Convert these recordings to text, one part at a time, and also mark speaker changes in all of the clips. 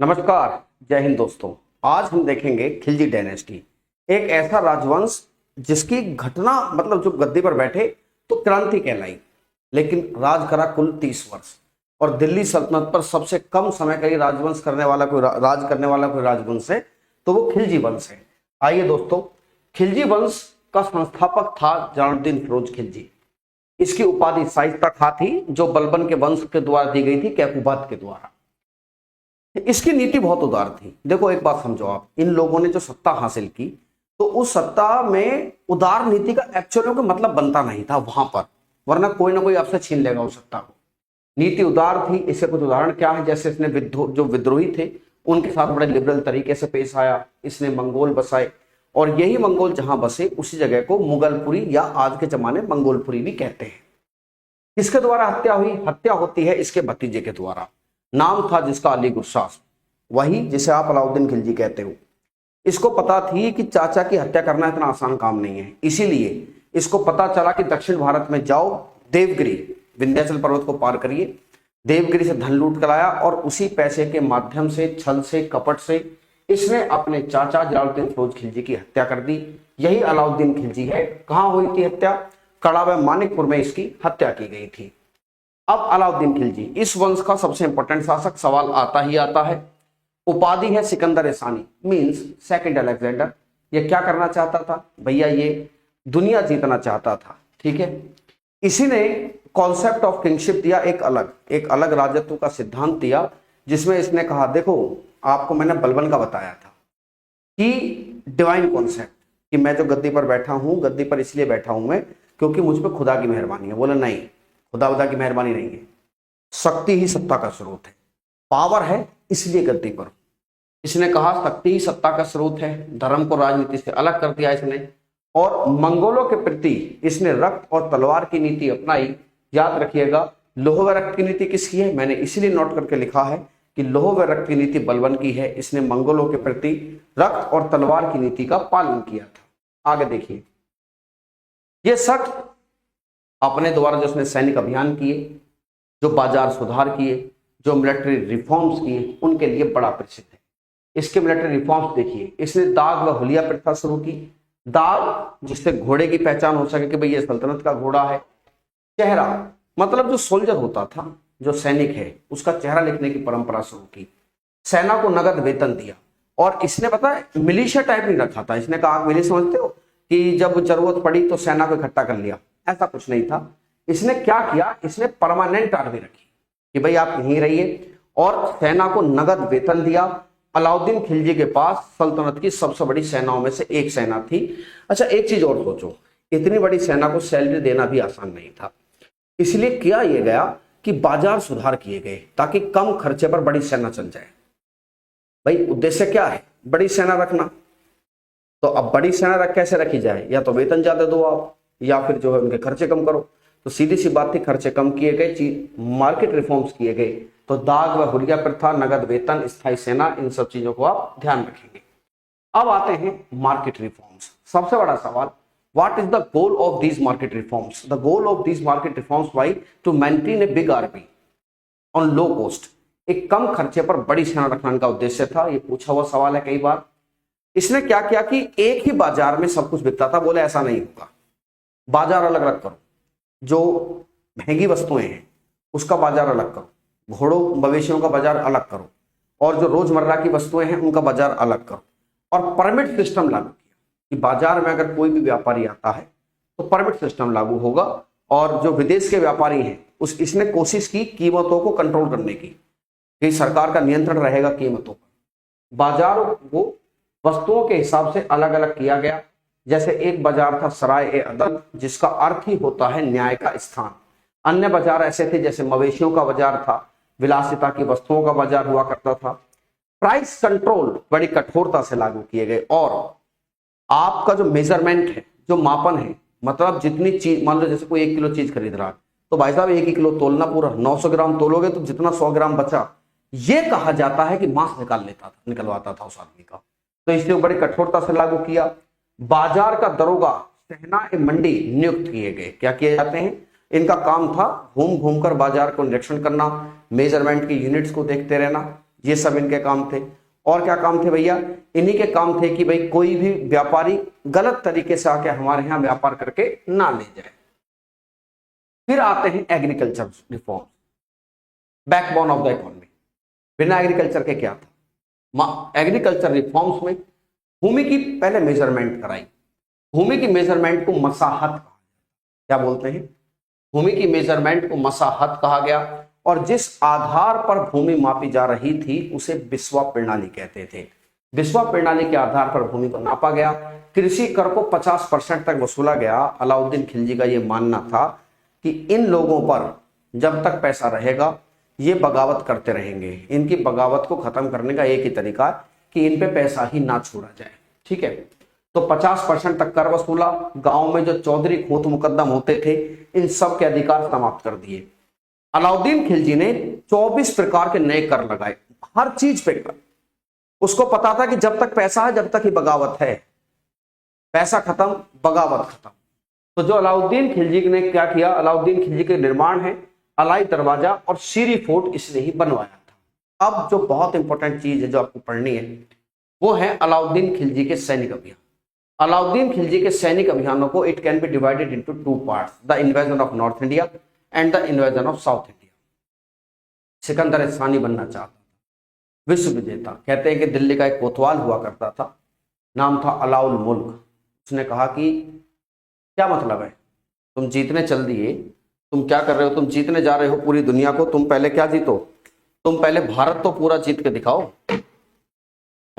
Speaker 1: नमस्कार, जय हिंद दोस्तों। आज हम देखेंगे खिलजी डायनेस्टी, एक ऐसा राजवंश जिसकी घटना मतलब जो गद्दी पर बैठे तो क्रांति कहलाई, लेकिन राज करा कुल 30 वर्ष और दिल्ली सल्तनत पर सबसे कम समय का ही राजवंश करने वाला राज करने वाला कोई राजवंश है तो वो खिलजी वंश है। आइए दोस्तों, खिलजी वंश का संस्थापक था जलालुद्दीन फिरोज खिलजी। इसकी उपाधि शाइस्ता खां थी, जो बलबन के वंश के द्वारा दी गई थी, कैकुबात के द्वारा। इसकी नीति बहुत उदार थी। देखो एक बात समझो आप, इन लोगों ने जो सत्ता हासिल की तो उस सत्ता में उदार नीति का एक्चुअली का मतलब बनता नहीं था वहां पर, वरना कोई ना कोई आपसे छीन लेगा उस सत्ता को। नीति उदार थी। इसके कुछ उदाहरण क्या है, जैसे इसने जो विद्रोही थे उनके साथ बड़े लिबरल तरीके से पेश आया। इसने मंगोल बसाए और यही मंगोल जहां बसे उसी जगह को मुगलपुरी या आज के जमाने मंगोलपुरी भी कहते हैं। किसके द्वारा हत्या हुई? हत्या होती है इसके भतीजे के द्वारा। नाम था जिसका अली गुरशास, वही जिसे आप अलाउद्दीन खिलजी कहते हो। इसको पता थी कि चाचा की हत्या करना इतना आसान काम नहीं है, इसीलिए इसको पता चला कि दक्षिण भारत में जाओ, देवगिरी विंध्याचल पर्वत को पार करिए, देवगिरी से धन लूट कर आया और उसी पैसे के माध्यम से, छल से, कपट से इसने अपने चाचा जलालुद्दीन फिरोज खिलजी की हत्या कर दी। यही अलाउद्दीन खिलजी है। कहां हुई थी हत्या? कड़ा व मानिकपुर में इसकी हत्या की गई थी। अब अलाउद्दीन खिलजी इस वंश का सबसे इंपॉर्टेंट शासक, सवाल आता ही आता है। उपाधि है सिकंदर सानी, मींस सेकंड अलेक्जेंडर। ये क्या करना चाहता था भैया? ये दुनिया जीतना चाहता था, ठीक है। इसी ने कॉन्सेप्ट ऑफ किंगशिप दिया, एक अलग राजत्व का सिद्धांत दिया, जिसमें इसने कहा, देखो आपको मैंने बलबन का बताया था कि डिवाइन कॉन्सेप्ट, कि मैं जो गद्दी पर बैठा हूं, गद्दी पर इसलिए बैठा हूं मैं क्योंकि मुझ पर खुदा की मेहरबानी है। बोले नहीं, खुदा की मेहरबानी नहीं है, शक्ति ही सत्ता का स्रोत है, पावर है इसलिए गद्दी पर। इसने कहा शक्ति ही सत्ता का स्रोत है। धर्म को राजनीति से अलग कर दिया इसने और मंगोलों के प्रति इसने रक्त और तलवार की नीति अपनाई। याद रखिएगा, लोह व रक्त की नीति किसकी है? मैंने इसीलिए नोट करके लिखा है कि लोह व रक्त की नीति बलबन की है। इसने मंगोलों के प्रति रक्त और तलवार की नीति का पालन किया था। आगे देखिए, ये शख्स अपने द्वारा जो उसने सैनिक अभियान किए, जो बाजार सुधार किए, जो मिलिट्री रिफॉर्म्स किए, उनके लिए बड़ा प्रसिद्ध है। इसके मिलिट्री रिफॉर्म्स देखिए, इसने दाग व हुलिया प्रथा शुरू की। दाग जिससे घोड़े की पहचान हो सके कि भाई ये सल्तनत का घोड़ा है। चेहरा मतलब जो सोल्जर होता था, जो सैनिक है, उसका चेहरा लिखने की परंपरा शुरू की। सेना को नगद वेतन दिया और इसने पता है मिलिशिया टाइप नहीं रखा था। इसने कहा, मिली समझते हो कि जब जरूरत पड़ी तो सेना को इकट्ठा कर लिया, ऐसा कुछ नहीं था। इसने क्या किया? इसने परमानेंट आर्मी रखी कि भाई आप यहीं रहिए और सेना को नगद वेतन दिया। अलाउद्दीन खिलजी के पास सल्तनत की सबसे बड़ी सेनाओं में से एक सेना थी। अच्छा, एक चीज और सोचो, इतनी बड़ी सेना को सैलरी देना भी आसान नहीं था, इसलिए किया यह गया कि बाजार सुधार किए गए ताकि कम खर्चे पर बड़ी सेना चल जाए। भाई उद्देश्य क्या है? बड़ी सेना रखना। तो अब बड़ी सेना कैसे रखी जाए? या तो वेतन ज्यादा दो आप, या फिर जो है उनके खर्चे कम करो। तो सीधी सी बात थी, खर्चे कम किए गए, मार्केट रिफॉर्म्स किए गए। तो दाग व हुलिया प्रथा, नगद वेतन, स्थायी सेना, इन सब चीजों को आप ध्यान रखेंगे। अब आते हैं मार्केट रिफॉर्म्स। सबसे बड़ा सवाल, what is the goal of these market reforms? The goal of these market reforms why to maintain a big army on low cost. एक कम खर्चे पर बड़ी सेना रखना इनका उद्देश्य था। ये पूछा हुआ सवाल है कई बार। इसने क्या किया कि एक ही बाजार में सब कुछ बिकता था। बोले ऐसा नहीं होगा, बाजार अलग अलग करो। जो महंगी वस्तुएं हैं उसका बाजार अलग करो, घोड़ों मवेशियों का बाजार अलग करो, और जो रोजमर्रा की वस्तुएं हैं उनका बाजार अलग करो। और परमिट सिस्टम लागू किया कि बाजार में अगर कोई भी व्यापारी आता है तो परमिट सिस्टम लागू होगा। और जो विदेश के व्यापारी हैं इसने कोशिश की कीमतों को कंट्रोल करने की, कि सरकार का नियंत्रण रहेगा कीमतों पर। बाजारों को वस्तुओं के हिसाब से अलग अलग किया गया। जैसे एक बाजार था सराय ए अदल, जिसका अर्थ ही होता है न्याय का स्थान। अन्य बाजार ऐसे थे जैसे मवेशियों का बाजार था, विलासिता की वस्तुओं का बाजार हुआ करता था। प्राइस कंट्रोल बड़ी कठोरता से लागू किए गए। और आपका जो मेजरमेंट है, जो मापन है, मतलब जितनी चीज, मान लो जैसे कोई 1 किलो चीज खरीद रहा है तो भाई साहब 1 ही किलो तोलना, पूरा 900 ग्राम तोलोगे तो जितना 100 ग्राम बचा, ये कहा जाता है कि मांस निकलवाता था उस आदमी का। तो इसलिए बड़ी कठोरता से लागू किया। बाजार का दरोगा, सहना ए मंडी नियुक्त किए गए। क्या किए जाते हैं? इनका काम था घूम घूम कर बाजार को निरीक्षण करना, मेजरमेंट की यूनिट्स को देखते रहना, ये सब इनके काम थे। और क्या काम थे भैया? इन्हीं के काम थे कि भाई कोई भी व्यापारी गलत तरीके से आके हमारे यहाँ व्यापार करके ना ले जाए। फिर आते हैं agriculture reform, backbone of the economy. बिना एग्रीकल्चर के क्या था? एग्रीकल्चर रिफॉर्म्स में भूमि की पहले मेजरमेंट कराई। भूमि की मेजरमेंट को मसाहत कहा, क्या बोलते हैं? भूमि की मेजरमेंट को मसाहत कहा गया। और जिस आधार पर भूमि मापी जा रही थी उसे बिस्वा प्रणाली कहते थे। बिस्वा प्रणाली के आधार पर भूमि को नापा गया। कृषि कर को 50% तक वसूला गया। अलाउद्दीन खिलजी का यह मानना था कि इन लोगों पर जब तक पैसा रहेगा ये बगावत करते रहेंगे। इनकी बगावत को खत्म करने का एक ही तरीका कि इन पे पैसा ही ना छोड़ा जाए। ठीक है, तो 50% तक कर वसूला। गांव में जो चौधरी खूंट मुकद्दम होते थे इन सब के अधिकार समाप्त कर दिए। अलाउद्दीन खिलजी ने 24 प्रकार के नए कर लगाए, हर चीज पे कर। उसको पता था कि जब तक पैसा है जब तक ही बगावत है, पैसा खत्म बगावत खत्म। तो जो अलाउद्दीन खिलजी ने क्या किया, अलाउद्दीन खिलजी के निर्माण है अलाई दरवाजा और सीरी फोर्ट इसने ही बनवाया था। अब जो बहुत इंपॉर्टेंट चीज है जो आपको पढ़नी है वो है अलाउद्दीन खिलजी के सैनिक अभियान। अलाउद्दीन खिलजी के सैनिक अभियानों को it can be divided into 2 parts, the invasion of north India and the invasion of south India. Sikandar सानी बनना चाहता था, विश्व विजेता। कहते हैं कि दिल्ली का एक कोतवाल हुआ करता था, नाम था अलाउल मुल्क। उसने कहा कि क्या मतलब है, तुम जीतने चल दिए, तुम क्या कर रहे हो, तुम जीतने जा रहे हो पूरी दुनिया को, तुम पहले क्या जीतो, तुम पहले भारत तो पूरा जीत के दिखाओ, है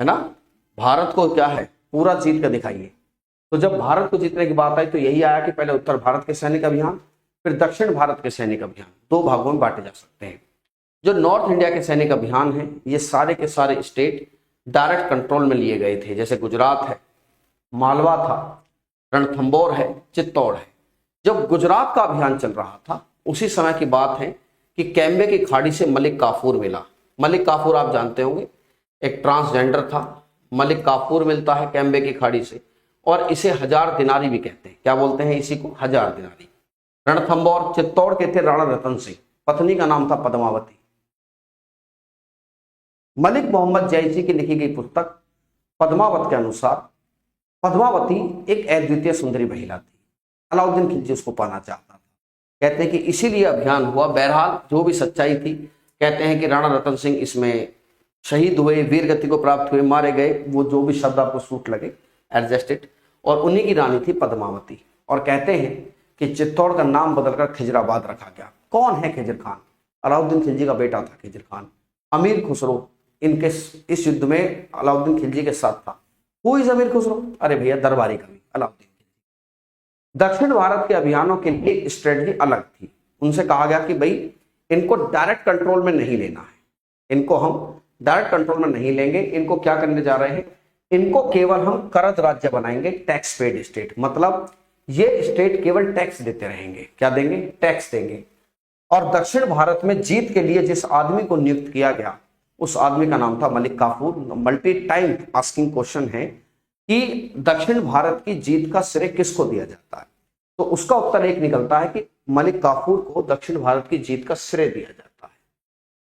Speaker 1: ना। भारत को क्या है, पूरा जीत के दिखाइए। तो जब भारत को जीतने की बात आई तो यही आया कि पहले उत्तर भारत के सैनिक अभियान फिर दक्षिण भारत के सैनिक अभियान, 2 भागों में बांटे जा सकते हैं। जो नॉर्थ इंडिया के सैनिक अभियान हैं ये सारे के सारे स्टेट डायरेक्ट कंट्रोल में लिए गए थे। जैसे गुजरात है, मालवा था, रणथंबोर है, चित्तौड़ है। जब गुजरात का अभियान चल रहा था उसी समय की बात है कि कैम्बे की खाड़ी से मलिक काफूर मिला। मलिक काफूर आप जानते होंगे, एक ट्रांसजेंडर था। मलिक काफूर मिलता है कैम्बे की खाड़ी से और इसे 1000 दिनारी भी कहते हैं। क्या बोलते हैं इसी को? 1000 दिनारी। रणथंबोर चित्तौड़ के थे राणा रतन सिंह, पत्नी का नाम था पद्मावती। मलिक मोहम्मद जैसी की लिखी गई पुस्तक पद्मावत के अनुसार पद्मावती एक अद्वितीय सुंदरी महिला थी। अलाउद्दीन खिलजी उसको पाना चाहता था। कहते हैं कि इसीलिए अभियान हुआ। बहरहाल जो भी सच्चाई थी, कहते हैं कि राणा रतन सिंह इसमें शहीद हुए, वीर गति को प्राप्त हुए, मारे गए, वो जो भी शब्द आपको सूट लगे एडजस्टेड। और उन्हीं की रानी थी पद्मावती। और कहते हैं कि चित्तौड़ का नाम बदलकर खिजराबाद रखा गया। कौन है खिजर खान? अलाउद्दीन खिलजी का बेटा था खिजर खान। अमीर खुसरो इनके इस युद्ध में अलाउद्दीन खिलजी के साथ था। हु इज अमीर खुसरो? अरे भैया दरबारी कवि अलाउद्दीन खिलजी। दक्षिण भारत के अभियानों के लिए स्ट्रेटजी अलग थी। उनसे कहा गया कि भाई इनको डायरेक्ट कंट्रोल में नहीं लेना है, इनको हम डायरेक्ट कंट्रोल में नहीं लेंगे। इनको क्या करने जा रहे हैं, इनको केवल हम करद राज्य बनाएंगे, टैक्स पेड स्टेट। मतलब ये स्टेट केवल टैक्स देते रहेंगे। क्या देंगे? टैक्स देंगे। और दक्षिण भारत में जीत के लिए जिस आदमी को नियुक्त किया गया उस आदमी का नाम था Malik Kafur. Multi time asking question है कि दक्षिण भारत की जीत का श्रेय किसको दिया जाता है, तो उसका उत्तर एक निकलता है कि मलिक काफूर को दक्षिण भारत की जीत का श्रेय दिया जाता है।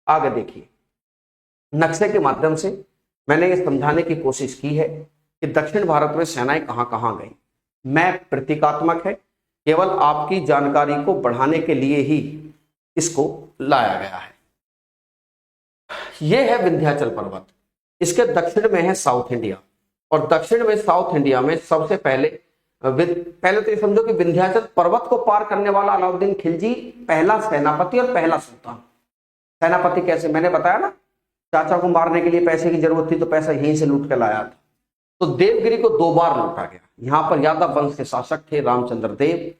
Speaker 1: आगे देखिए, नक्शे के माध्यम से मैंने ये समझाने की कोशिश की है कि दक्षिण भारत में सेनाएं कहां कहां गई। मैप प्रतीकात्मक है, केवल आपकी जानकारी को बढ़ाने के लिए ही इसको लाया गया है। यह है विंध्याचल पर्वत, इसके दक्षिण में है साउथ इंडिया। और दक्षिण में साउथ इंडिया में सबसे पहले तो ये समझो कि विंध्याचल पर्वत को पार करने वाला अलाउद्दीन खिलजी पहला सेनापति और पहला सुल्तान। सेनापति कैसे? मैंने बताया ना, चाचा को मारने के लिए पैसे की जरूरत थी तो पैसा यहीं से लूट के लाया था। तो देवगिरी को 2 बार लूटा गया। यहां पर यादव वंश के शासक थे रामचंद्र देव,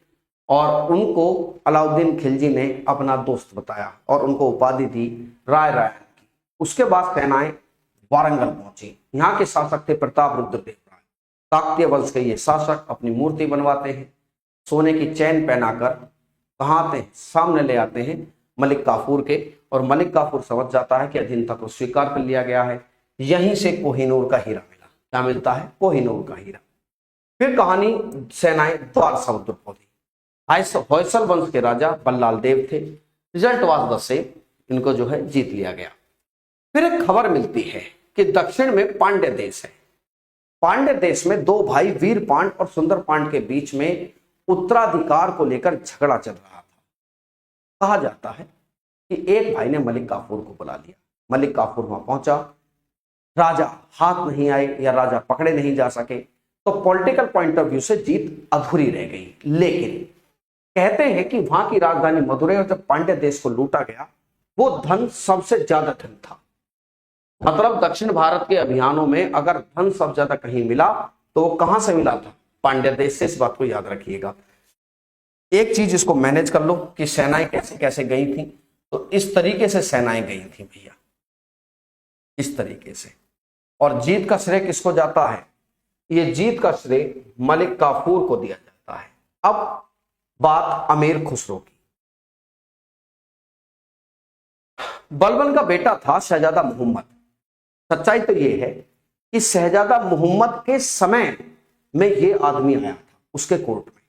Speaker 1: और उनको अलाउद्दीन खिलजी ने अपना दोस्त बताया और उनको उपाधि दी राय राय की। उसके बाद सेनाएं वारंगल पहुंची। यहाँ के शासक थे प्रताप रुद्रदेव राय। काकतीय वंश के ये शासक अपनी मूर्ति बनवाते हैं, सोने की चैन पहनाकर कहाँ आते हैं, सामने ले आते हैं मलिक काफूर के। और मलिक काफूर समझ जाता है कि अधीनता को स्वीकार कर लिया गया है। यहीं से कोहिनूर का हीरा मिला। क्या मिलता है? कोहिनूर का हीरा। फिर कहानी सेनाएं द्वार समुद्र पहुंची। होयसल वंश के राजा बल्लाल देव थे। रिजल्ट वाज द सेम, इनको जो है जीत लिया गया। फिर एक खबर मिलती है कि दक्षिण में पांड्य देश है। पांड्य देश में दो भाई वीर पांड और सुंदर पांड के बीच में उत्तराधिकार को लेकर झगड़ा चल रहा था। कहा जाता है कि एक भाई ने मलिक काफूर को बुला लिया। मलिक काफूर वहां पहुंचा, राजा हाथ नहीं आए या राजा पकड़े नहीं जा सके, तो पॉलिटिकल पॉइंट ऑफ व्यू से जीत अधूरी रह गई। लेकिन कहते हैं कि वहां की राजधानी मदुरै और जब पांड्य देश को लूटा गया, वो धन सबसे ज्यादा धन था। मतलब दक्षिण भारत के अभियानों में अगर धन सबसे ज्यादा कहीं मिला तो वो कहां से मिला था? पांड्य देश से। इस बात को याद रखिएगा। एक चीज इसको मैनेज कर लो कि सेनाएं कैसे कैसे गई थी। तो इस तरीके से सेनाएं गई थी भैया, इस तरीके से। और जीत का श्रेय किसको जाता है? ये जीत का श्रेय मलिक काफूर को दिया जाता है। अब बात अमीर खुसरो की। बलबन का बेटा था शहजादा मोहम्मद। सच्चाई तो यह है कि शहजादा मोहम्मद के समय में यह आदमी आया था उसके कोर्ट में।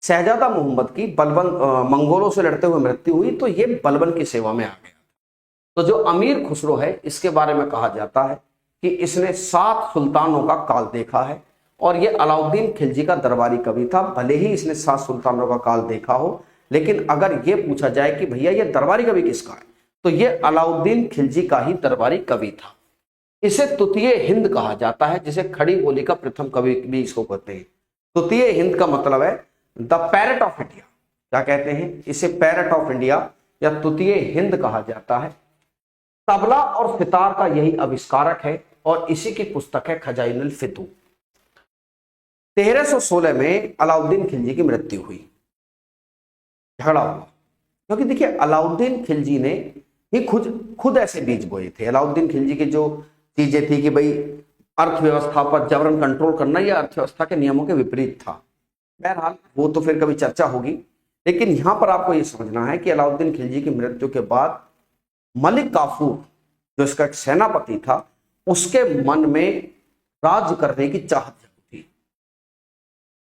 Speaker 1: शहजादा मोहम्मद की बलबन मंगोलों से लड़ते हुए मृत्यु हुई, तो यह बलबन की सेवा में आ गया। तो जो अमीर खुसरो है, इसके बारे में कहा जाता है कि इसने 7 सुल्तानों का काल देखा है और यह अलाउद्दीन खिलजी का दरबारी कवि था। भले ही इसने 7 सुल्तानों का काल देखा हो, लेकिन अगर यह पूछा जाए कि भैया यह दरबारी कवि किसका है, तो यह अलाउद्दीन खिलजी का ही दरबारी कवि था। इसे तुतीय हिंद कहा जाता है, जिसे खड़ी बोली का प्रथम कवि भी इसको कहते हैं। तुतीय हिंद का मतलब है द पैरट ऑफ इंडिया। क्या कहते हैं इसे? पैरट ऑफ इंडिया या तुतीय हिंद कहा जाता है। तबला और सितार का यही आविष्कारक है और इसी की पुस्तक है खजाइनुल फितूह। 1316 में अलाउद्दीन खिलजी की मृत्यु हुई, झगड़ा हुआ। क्योंकि देखिए, अलाउद्दीन खिलजी ने ही खुद ऐसे बीज बोए थे। अलाउद्दीन खिलजी की जो चीजें थी कि भाई अर्थव्यवस्था पर जबरन कंट्रोल करना, यह अर्थव्यवस्था के नियमों के विपरीत था। बहरहाल वो तो फिर कभी चर्चा होगी, लेकिन यहां पर आपको यह समझना है कि अलाउद्दीन खिलजी की मृत्यु के बाद मलिक काफूर, जो इसका एक सेनापति था, उसके मन में राज करने की चाहत थी।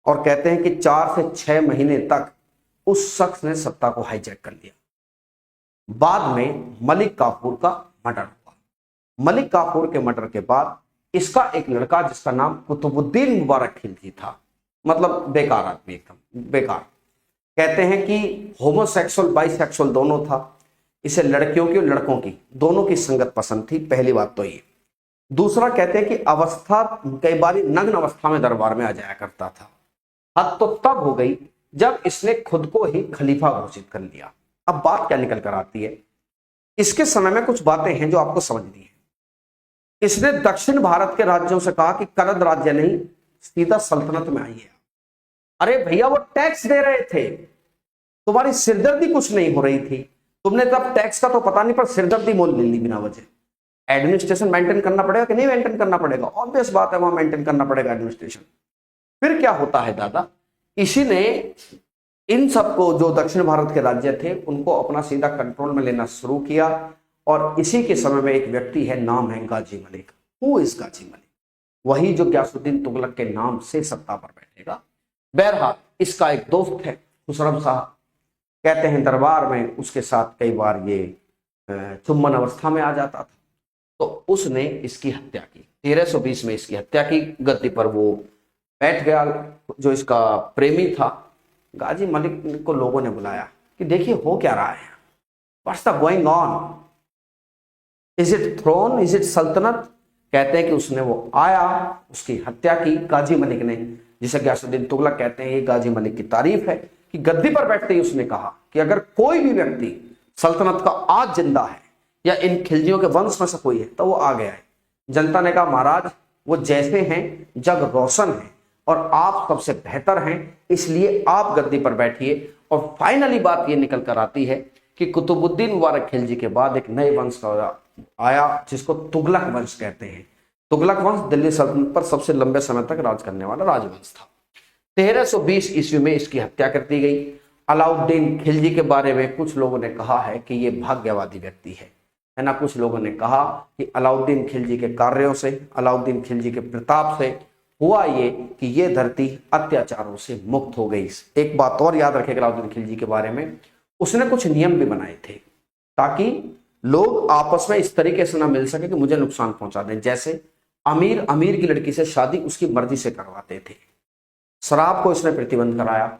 Speaker 1: और कहते हैं कि 4 से 6 महीने तक उस शख्स ने सत्ता को हाईजैक कर लिया। बाद में मलिक काफूर का मर्डर हुआ। मलिक काफूर के मर्डर के बाद इसका एक लड़का, जिसका नाम कुतुबुद्दीन मुबारक खिलजी था, मतलब बेकार आदमी, एकदम बेकार। कहते हैं कि होमोसेक्सुअल बाइसेक्सुअल दोनों था। इसे लड़कियों की और लड़कों की दोनों की संगत पसंद थी। पहली बात तो ये। दूसरा, कहते हैं कि अवस्था कई बार नग्न अवस्था में दरबार में आ जाया करता था। हद तो तब हो गई जब इसने खुद को ही खलीफा घोषित कर लिया। अब बात क्या निकल कर आती है, इसके समय में कुछ बातें हैं जो आपको समझनी है। इसने दक्षिण भारत के राज्यों से कहा कि करद राज्य नहीं, सीधा सल्तनत में आइए। अरे भैया, वो टैक्स दे रहे थे, तुम्हारी सिरदर्दी कुछ नहीं हो रही थी। तुमने तब टैक्स का तो पता नहीं, पर सिरदर्दी मोल ले ली बिना वजह। एडमिनिस्ट्रेशन मेंटेन करना पड़ेगा कि नहीं मेंटेन करना पड़ेगा? ऑब्वियस बात है, वहां मेंटेन करना पड़ेगा एडमिनिस्ट्रेशन। फिर क्या होता है दादा, इसी ने इन सबको, जो दक्षिण भारत के राज्य थे, उनको अपना सीधा कंट्रोल में लेना शुरू किया। और इसी के समय में एक व्यक्ति है, नाम है गाजी मलिक। हु इज गाजी मलिक? वही जो ग्यासुद्दीन तुगलक के नाम से सत्ता पर बैठेगा। बहरहाल इसका एक दोस्त है खुसरम साहब। कहते हैं दरबार में उसके साथ कई बार ये चुम्बन अवस्था में आ जाता था, तो उसने इसकी हत्या की। 1320 में इसकी हत्या की। गद्दी पर वो बैठ गया। जो इसका प्रेमी था गाजी मलिक को लोगों ने बुलाया कि देखिए हो क्या रहा है, what's the going on, is it throne, is it सल्तनत? कहते हैं कि उसने वो आया, उसकी हत्या की गाजी मलिक ने, जिसे ग्यासुद्दीन तुगलक कहते हैं। ये गाजी मलिक की तारीफ है कि गद्दी पर बैठते ही उसने कहा कि अगर कोई भी व्यक्ति सल्तनत का आज जिंदा है या इन खिलजियों के वंश में से कोई है तो वो आ गया है। जनता ने कहा महाराज वो जैसे हैं जग रोशन है और आप सबसे बेहतर हैं, इसलिए आप गद्दी पर बैठिए। और फाइनली बात ये निकल कर आती है कि कुतुबुद्दीन मुबारक खिलजी के बाद एक नए वंश का आया, जिसको तुगलक वंश कहते हैं। तुगलक वंश दिल्ली सल्तनत पर सबसे लंबे समय तक राज करने वाला राजवंश था। 1320 ईस्वी में इसकी हत्या कर दी गई। अलाउद्दीन खिलजी के बारे में कुछ लोगों ने कहा है कि ये भाग्यवादी व्यक्ति है ना। कुछ लोगों ने कहा कि अलाउद्दीन खिलजी के कार्यों से, अलाउद्दीन खिलजी के प्रताप से हुआ ये कि ये धरती अत्याचारों से मुक्त हो गई। एक बात और याद रखेगा अलाउद्दीन खिलजी के बारे में, उसने कुछ नियम भी बनाए थे ताकि लोग आपस में इस तरीके से ना मिल सके कि मुझे नुकसान पहुंचा दें। जैसे अमीर अमीर की लड़की से शादी उसकी मर्जी से करवाते थे, शराब को इसने प्रतिबंध कराया,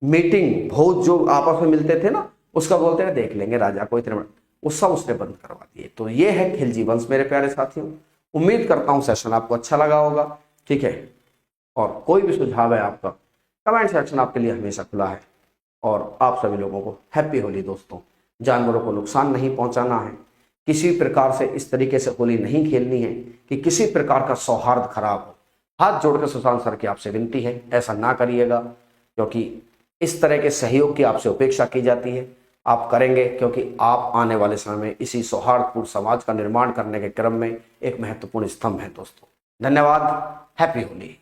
Speaker 1: मीटिंग भोज जो आपस में मिलते थे ना उसका बोलते हैं देख लेंगे राजा को, इतने वो सब उसने बंद करवा दिए। तो ये है खिलजी वंश मेरे प्यारे साथियों। उम्मीद करता हूं सेशन आपको अच्छा लगा होगा, ठीक है। और कोई भी सुझाव है आपका, कमेंट सेक्शन आपके लिए हमेशा खुला है। और आप सभी लोगों को हैप्पी होली दोस्तों। जानवरों को नुकसान नहीं पहुंचाना है, किसी प्रकार से इस तरीके से होली नहीं खेलनी है कि किसी प्रकार का सौहार्द खराब हो। हाथ जोड़कर सुशांत सर की आपसे विनती है, ऐसा ना करिएगा, क्योंकि इस तरह के सहयोग की आपसे उपेक्षा की जाती है। आप करेंगे क्योंकि आप आने वाले समय में इसी सौहार्दपूर्ण समाज का निर्माण करने के क्रम में एक महत्वपूर्ण स्तंभ है दोस्तों। धन्यवाद। हैप्पी होली।